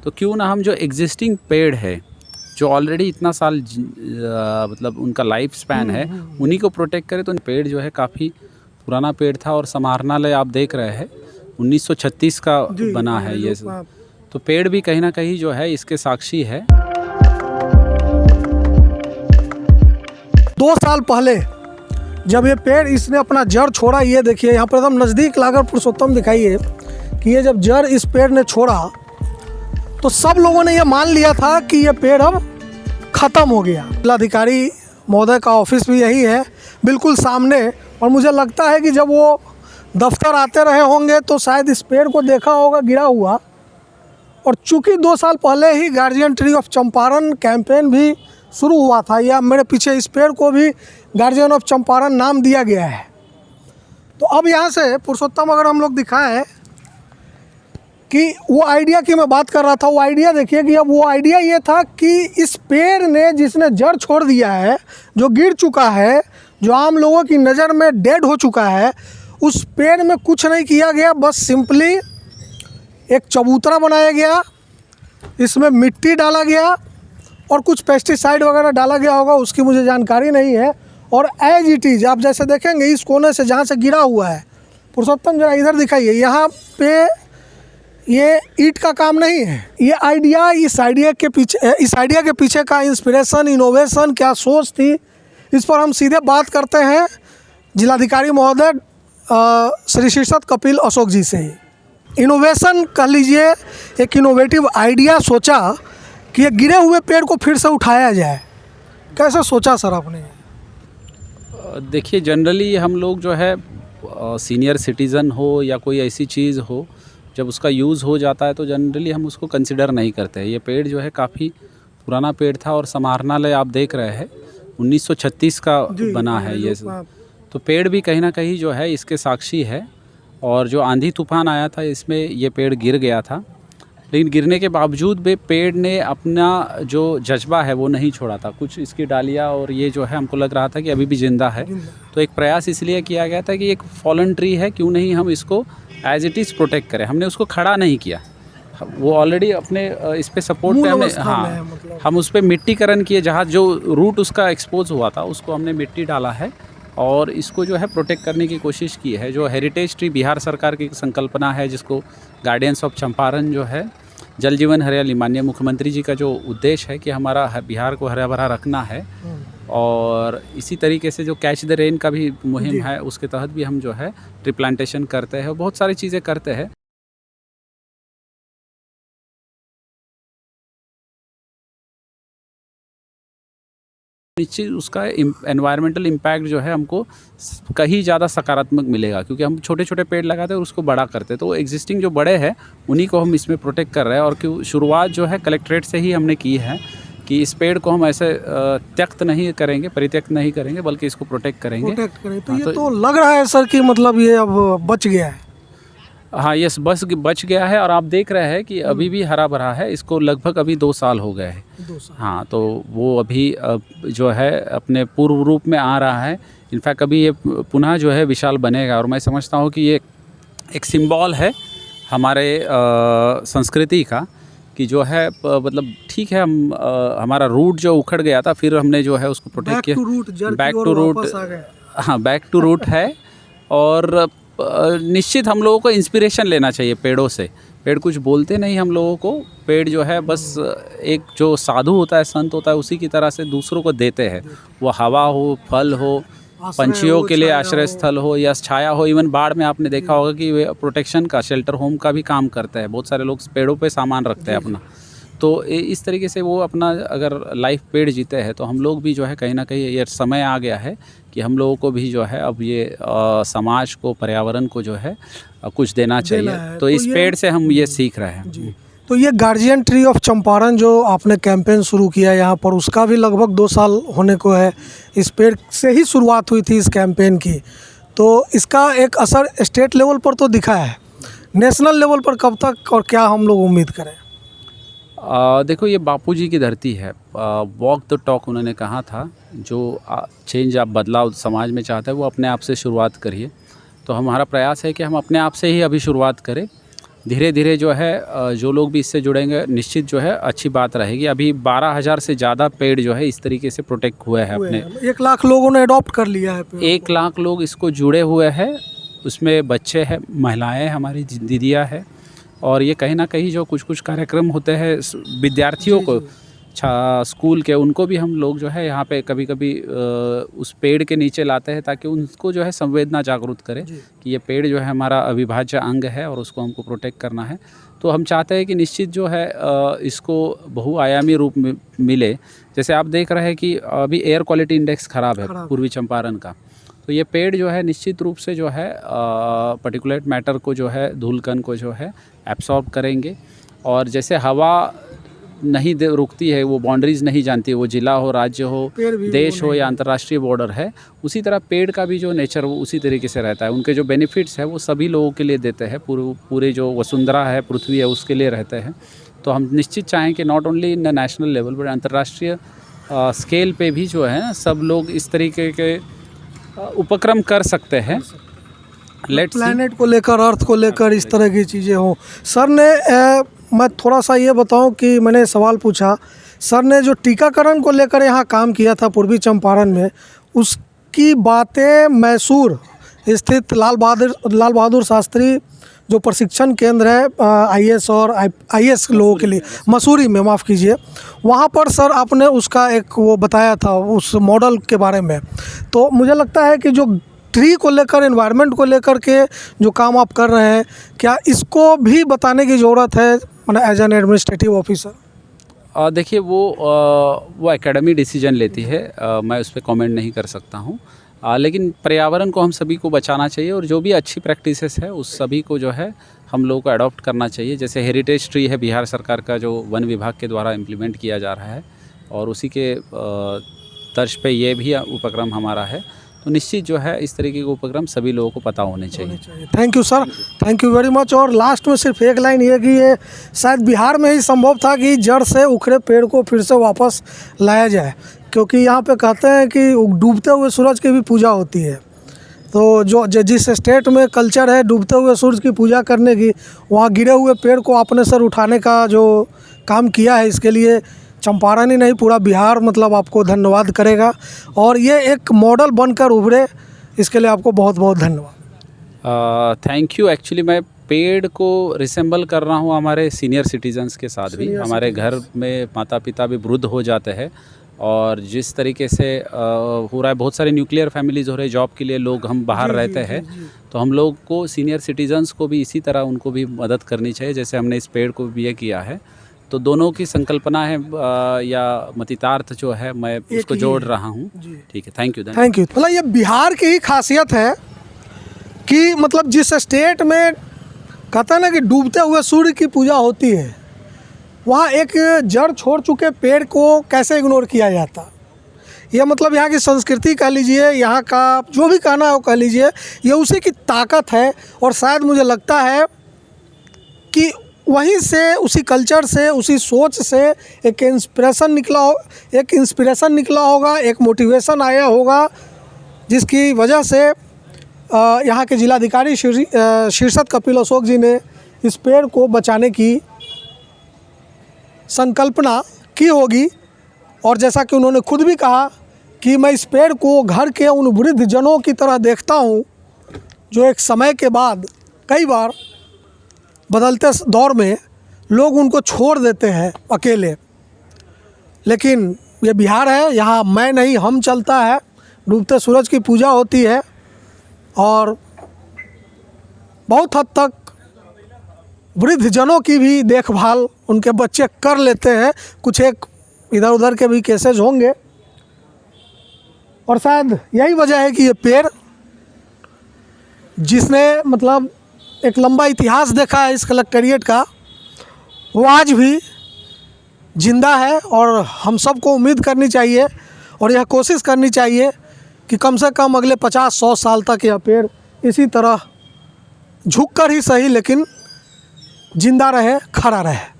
तो क्यों ना हम जो एग्जिस्टिंग पेड़ है, जो ऑलरेडी इतना साल मतलब उनका लाइफ स्पैन है, उन्हीं को प्रोटेक्ट करें। तो पेड़ जो है काफ़ी पुराना पेड़ था और समाहरणालय आप देख रहे हैं 1936 का बना है ये। तो पेड़ भी कहीं ना कहीं जो है इसके साक्षी है। 2 साल पहले जब ये पेड़ इसने अपना जड़ छोड़ा, ये देखिए यहाँ पर एकदम नज़दीक लाकर पुरुषोत्तम दिखाइए कि ये जब जड़ इस पेड़ ने छोड़ा तो सब लोगों ने ये मान लिया था कि ये पेड़ अब ख़त्म हो गया। जिलाधिकारी महोदय का ऑफिस भी यही है, बिल्कुल सामने। और मुझे लगता है कि जब वो दफ्तर आते रहे होंगे तो शायद इस पेड़ को देखा होगा गिरा हुआ। और चूँकि 2 साल पहले ही guardian tree of Champaran campaign भी शुरू हुआ था, या मेरे पीछे इस पेड़ को भी गार्जियन ऑफ चंपारण नाम दिया गया है। तो अब यहाँ से पुरुषोत्तम अगर हम लोग दिखाएं कि वो आइडिया की मैं बात कर रहा था, वो आइडिया देखिए कि अब वो आइडिया ये था कि इस पेड़ ने जिसने जड़ छोड़ दिया है, जो गिर चुका है, जो आम लोगों की नज़र में डेड हो चुका है, उस पेड़ में कुछ नहीं किया गया, बस सिंपली एक चबूतरा बनाया गया, इसमें मिट्टी डाला गया और कुछ पेस्टिसाइड वगैरह डाला गया होगा, उसकी मुझे जानकारी नहीं है। और एज इट इज़ आप जैसे देखेंगे इस कोने से जहाँ से गिरा हुआ है, पुरुषोत्तम जरा इधर दिखाइए, यहाँ पे ये ईंट का काम नहीं है। ये आइडिया, इस आइडिया के पीछे का इंस्पिरेशन, इनोवेशन, क्या सोच थी, इस पर हम सीधे बात करते हैं जिलाधिकारी महोदय श्री शीर्षद कपिल अशोक जी से ही। इनोवेशन कह लीजिए, एक इनोवेटिव आइडिया सोचा कि ये गिरे हुए पेड़ को फिर से उठाया जाए। कैसे सोचा सर आपने? देखिए, जनरली हम लोग जो है सीनियर सिटीज़न हो या कोई ऐसी चीज़ हो, जब उसका यूज़ हो जाता है तो जनरली हम उसको कंसिडर नहीं करते हैं। ये पेड़ जो है काफ़ी पुराना पेड़ था और समाहरणालय आप देख रहे हैं 1936 का बना है ये। तो पेड़ भी कहीं ना कहीं जो है इसके साक्षी है। और जो आंधी तूफान आया था इसमें ये पेड़ गिर गया था, लेकिन गिरने के बावजूद भी पेड़ ने अपना जो जज्बा है वो नहीं छोड़ा था। कुछ इसकी डालियाँ और ये जो है हमको लग रहा था कि अभी भी ज़िंदा है। तो एक प्रयास इसलिए किया गया था कि एक फॉलन ट्री है, क्यों नहीं हम इसको एज इट इज़ प्रोटेक्ट करें। हमने उसको खड़ा नहीं किया, वो ऑलरेडी अपने इस पे सपोर्ट पे हमने हम उस पर मिट्टीकरण किए, जहाँ जो रूट उसका एक्सपोज हुआ था उसको हमने मिट्टी डाला है और इसको जो है प्रोटेक्ट करने की कोशिश की है। जो हेरिटेज ट्री बिहार सरकार की संकल्पना है, जिसको गार्डियंस ऑफ चंपारण जो है, जल जीवन हरियाली, माननीय मुख्यमंत्री जी का जो उद्देश्य है कि हमारा बिहार को हरा भरा रखना है। और इसी तरीके से जो कैच द रेन का भी मुहिम है, उसके तहत भी हम जो है ट्री प्लांटेशन करते हैं, बहुत सारी चीज़ें करते हैं। निश्चित उसका एनवायरमेंटल इम्पैक्ट जो है हमको कहीं ज़्यादा सकारात्मक मिलेगा, क्योंकि हम छोटे छोटे पेड़ लगाते हैं और उसको बड़ा करते हैं। तो एग्जिस्टिंग जो बड़े हैं उन्हीं को हम इसमें प्रोटेक्ट कर रहे हैं। और क्यों शुरुआत जो है कलेक्ट्रेट से ही हमने की है कि इस पेड़ को हम ऐसे त्यक्त नहीं करेंगे, परित्यक्त नहीं करेंगे, बल्कि इसको प्रोटेक्ट करेंगे। तो ये तो लग रहा है सर कि मतलब ये अब बच गया है। हाँ, यस, बस बच गया है। और आप देख रहे हैं कि अभी भी हरा भरा है। इसको लगभग अभी 2 साल हो गए हैं। 2 साल। हाँ, तो वो अभी जो है अपने पूर्व रूप में आ रहा है। इनफैक्ट अभी ये पुनः जो है विशाल बनेगा। और मैं समझता हूँ कि ये एक सिंबल है हमारे संस्कृति का, कि जो है मतलब ठीक है, हम हमारा रूट जो उखड़ गया था, फिर हमने जो है उसको प्रोटेक्ट किया। बैक टू रूट, हाँ, बैक टू रूट है। और निश्चित हम लोगों को इंस्पिरेशन लेना चाहिए पेड़ों से। पेड़ कुछ बोलते नहीं हम लोगों को, पेड़ जो है बस एक जो साधु होता है, संत होता है, उसी की तरह से दूसरों को देते हैं। वो हवा हो, फल हो, पंछियों के लिए आश्रय स्थल हो या छाया हो। इवन बाढ़ में आपने देखा होगा कि वे प्रोटेक्शन का, शेल्टर होम का भी काम करते हैं। बहुत सारे लोग पेड़ों पे सामान रखते हैं अपना। तो इस तरीके से वो अपना अगर लाइफ पेड़ जीते हैं, तो हम लोग भी जो है कहीं ना कहीं ये समय आ गया है कि हम लोगों को भी जो है अब ये समाज को, पर्यावरण को जो है कुछ देना चाहिए। तो इस पेड़ से हम ये सीख रहे हैं। तो ये गार्जियन ट्री ऑफ चंपारण जो आपने कैंपेन शुरू किया यहाँ पर, उसका भी लगभग 2 साल होने को है। इस पेड़ से ही शुरुआत हुई थी इस कैंपेन की। तो इसका एक असर स्टेट लेवल पर तो दिखा है, नेशनल लेवल पर कब तक और क्या हम लोग उम्मीद करें? देखो, ये बापूजी की धरती है। वॉक द टॉक उन्होंने कहा था। जो चेंज, आप बदलाव समाज में चाहते हैं, वो अपने आप से शुरुआत करिए। तो हमारा प्रयास है कि हम अपने आप से ही अभी शुरुआत करें। धीरे धीरे जो है जो लोग भी इससे जुड़ेंगे निश्चित जो है अच्छी बात रहेगी। अभी 12,000 से ज़्यादा पेड़ जो है इस तरीके से प्रोटेक्ट हुए हैं अपने। 1 लाख लोगों ने अडॉप्ट कर लिया है पेड़। 1 लाख लोग इसको जुड़े हुए हैं, उसमें बच्चे हैं, महिलाएं हमारी दीदियाँ हैं, और ये कहीं ना कहीं जो कुछ कुछ कार्यक्रम होते हैं विद्यार्थियों को स्कूल के, उनको भी हम लोग जो है यहाँ पे कभी कभी उस पेड़ के नीचे लाते हैं ताकि उनको जो है संवेदना जागरूक करें कि ये पेड़ जो है हमारा अविभाज्य अंग है और उसको हमको प्रोटेक्ट करना है। तो हम चाहते हैं कि निश्चित जो है इसको बहुआयामी रूप में मिले। जैसे आप देख रहे हैं कि अभी एयर क्वालिटी इंडेक्स ख़राब है पूर्वी चंपारण का, तो ये पेड़ जो है निश्चित रूप से जो है पर्टिकुलेट मैटर को जो है धूलकण को जो है एब्सॉर्ब करेंगे। और जैसे हवा नहीं रुकती है, वो बाउंड्रीज नहीं जानती, वो जिला हो, राज्य हो, देश हो या अंतर्राष्ट्रीय बॉर्डर है, उसी तरह पेड़ का भी जो नेचर वो उसी तरीके से रहता है। उनके जो बेनिफिट्स है वो सभी लोगों के लिए देते हैं, पूरे जो वसुंधरा है, पृथ्वी है, उसके लिए रहते हैं। तो हम निश्चित चाहें कि not only in national level but अंतर्राष्ट्रीय स्केल पे भी जो है सब लोग इस तरीके के उपक्रम कर सकते हैं। प्लैनेट को लेकर, अर्थ को लेकर इस तरह की चीज़ें हों। सर ने मैं थोड़ा सा ये बताऊं कि मैंने सवाल पूछा, सर ने जो टीकाकरण को लेकर यहाँ काम किया था पूर्वी चंपारण में, उसकी बातें मैसूर स्थित लाल बहादुर शास्त्री जो प्रशिक्षण केंद्र है आईएएस और आईएएस लोगों के लिए, मसूरी में, माफ़ कीजिए, वहाँ पर सर आपने उसका एक वो बताया था उस मॉडल के बारे में। तो मुझे लगता है कि जो ट्री को लेकर, एनवायरनमेंट को लेकर के जो काम आप कर रहे हैं, क्या इसको भी बताने की ज़रूरत है मतलब एज एन एडमिनिस्ट्रेटिव ऑफिसर? देखिए वो एकेडमी डिसीजन लेती है, मैं उस पर कमेंट नहीं कर सकता हूँ। लेकिन पर्यावरण को हम सभी को बचाना चाहिए और जो भी अच्छी प्रैक्टिसेस है उस सभी को जो है हम लोगों को अडॉप्ट करना चाहिए। जैसे हेरिटेज ट्री है बिहार सरकार का, जो वन विभाग के द्वारा इम्प्लीमेंट किया जा रहा है, और उसी के तर्ज पे ये भी उपक्रम हमारा है। तो निश्चित जो है इस तरीके के उपक्रम सभी लोगों को पता होने चाहिए। Thank you sir, thank you very much. और लास्ट में सिर्फ एक लाइन ये कि ये शायद बिहार में ही संभव था कि जड़ से उखड़े पेड़ को फिर से वापस लाया जाए, क्योंकि यहाँ पे कहते हैं कि डूबते हुए सूरज की भी पूजा होती है। तो जो जिस स्टेट में कल्चर है डूबते हुए सूरज की पूजा करने की, वहाँ गिरे हुए पेड़ को अपने सर उठाने का जो काम किया है, इसके लिए चंपारण ही नहीं पूरा बिहार मतलब आपको धन्यवाद करेगा। और ये एक मॉडल बनकर उभरे, इसके लिए आपको बहुत बहुत धन्यवाद। Thank you. एक्चुअली मैं पेड़ को रिसेंबल कर रहा हूँ हमारे सीनियर सिटीजन्स के साथ भी। हमारे घर में माता पिता भी वृद्ध हो जाते हैं, और जिस तरीके से हो रहा है, बहुत सारे न्यूक्लियर फैमिलीज़ हो रहे हैं, जॉब के लिए लोग हम बाहर रहते हैं, तो हम लोग को सीनियर सिटीजन्स को भी इसी तरह उनको भी मदद करनी चाहिए जैसे हमने इस पेड़ को भी ये किया है। तो दोनों की संकल्पना है या मतितार्थ जो है मैं उसको जोड़ रहा हूँ। ठीक है, थैंक यू। Thank you. मतलब ये बिहार की ही खासियत है कि मतलब जिस स्टेट में कहता है ना कि डूबते हुए सूर्य की पूजा होती है, वहाँ एक जड़ छोड़ चुके पेड़ को कैसे इग्नोर किया जाता। ये मतलब यहाँ की संस्कृति कह लीजिए, यहाँ का जो भी कहना है वो कह लीजिए, ये उसी की ताकत है। और शायद मुझे लगता है कि वहीं से, उसी कल्चर से, उसी सोच से एक इंस्पिरेशन निकला होगा, एक मोटिवेशन आया होगा, जिसकी वजह से यहाँ के जिलाधिकारी शीर्षद कपिल अशोक जी ने इस पेड़ को बचाने की संकल्पना की होगी। और जैसा कि उन्होंने खुद भी कहा कि मैं इस पेड़ को घर के उन वृद्ध जनों की तरह देखता हूँ जो एक समय के बाद कई बार बदलते दौर में लोग उनको छोड़ देते हैं अकेले। लेकिन ये बिहार है, यहाँ मैं नहीं हम चलता है, डूबते सूरज की पूजा होती है और बहुत हद तक वृद्ध जनों की भी देखभाल उनके बच्चे कर लेते हैं। कुछ एक इधर उधर के भी केसेज होंगे, और शायद यही वजह है कि ये पेड़ जिसने मतलब एक लंबा इतिहास देखा है इस कलेक्टेरिएट का, वो आज भी जिंदा है। और हम सबको उम्मीद करनी चाहिए और यह कोशिश करनी चाहिए कि कम से कम अगले 50-100 साल तक यह पेड़ इसी तरह झुककर ही सही लेकिन जिंदा रहे, खड़ा रहे।